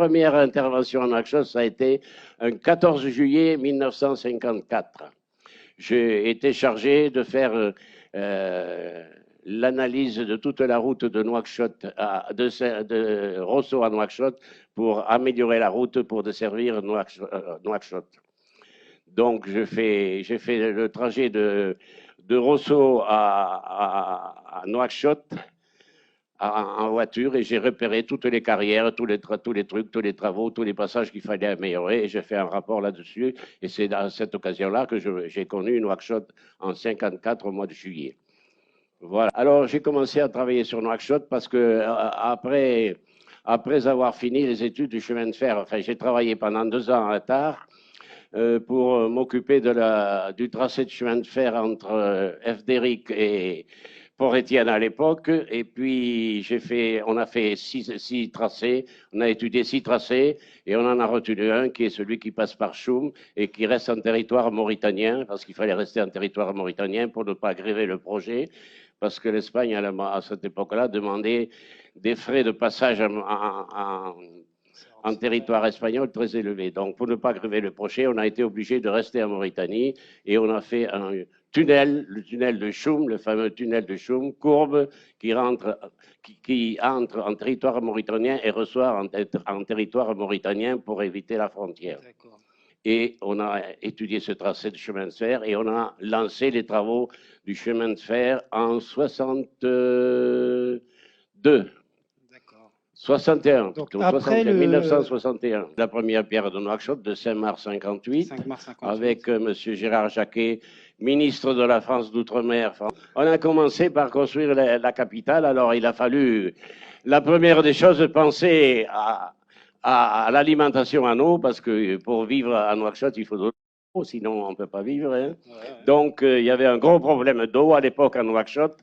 première intervention à Nouakchott, ça a été un 14 juillet 1954. J'ai été chargé de faire l'analyse de toute la route de Nouakchott, de Rosso à Nouakchott, pour améliorer la route pour desservir Nouakchott. Donc, j'ai fait le trajet de Rosso à Nouakchott en voiture et j'ai repéré toutes les carrières, tous les trucs, tous les travaux, tous les passages qu'il fallait améliorer et j'ai fait un rapport là-dessus. Et c'est dans cette occasion-là que j'ai connu Nouakchott en 54 au mois de juillet. Voilà. Alors, j'ai commencé à travailler sur Nouakchott parce que après avoir fini les études du chemin de fer, enfin, j'ai travaillé pendant 2 ans à Tarbes pour m'occuper du tracé de chemin de fer entre FDRIC et Port-Étienne à l'époque. Et puis, on a fait 6 tracés, on a étudié 6 tracés et on en a retenu un qui est celui qui passe par Choum et qui reste en territoire mauritanien parce qu'il fallait rester en territoire mauritanien pour ne pas gréver le projet. Parce que l'Espagne, à cette époque-là, demandait des frais de passage en territoire espagnol très élevés. Donc, pour ne pas grever le projet, on a été obligé de rester en Mauritanie et on a fait un tunnel, le tunnel de Choum, le fameux tunnel de Choum, courbe, qui entre en territoire mauritanien et ressort en territoire mauritanien pour éviter la frontière. Et on a étudié ce tracé de chemin de fer et on a lancé les travaux du chemin de fer en 62. 61, donc plutôt, après 1961. La première pierre de Nouakchott de 5 mars 58, avec M. Gérard Jacquet, ministre de la France d'Outre-mer. On a commencé par construire la capitale. Alors il a fallu, la première des choses, penser à l'alimentation en eau, parce que pour vivre à Nouakchott, il faut de l'eau, sinon on ne peut pas vivre. Hein. Donc il y avait un gros problème d'eau à l'époque à Nouakchott.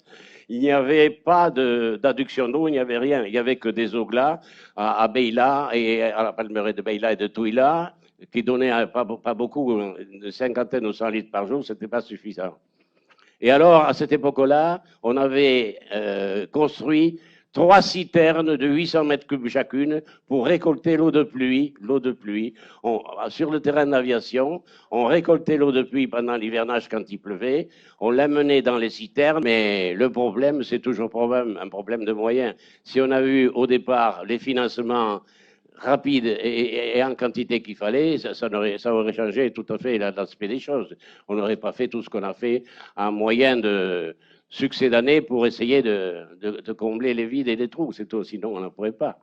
Il n'y avait pas d'adduction d'eau, il n'y avait rien. Il n'y avait que des eaux glaces à Beila et à la palmeraie de Beila et de Touila, qui donnaient pas beaucoup, une cinquantaine ou 100 litres par jour, ce n'était pas suffisant. Et alors, à cette époque-là, on avait construit 3 citernes de 800 mètres cubes chacune pour récolter l'eau de pluie. Sur le terrain d'aviation, on récoltait l'eau de pluie pendant l'hivernage quand il pleuvait, on l'amenait dans les citernes, mais le problème, c'est toujours un problème de moyens. Si on a eu au départ les financements rapides et en quantité qu'il fallait, ça aurait changé tout à fait l'aspect des choses. On n'aurait pas fait tout ce qu'on a fait en moyen de succès d'année pour essayer de combler les vides et les trous, c'est tout, sinon on n'en pourrait pas.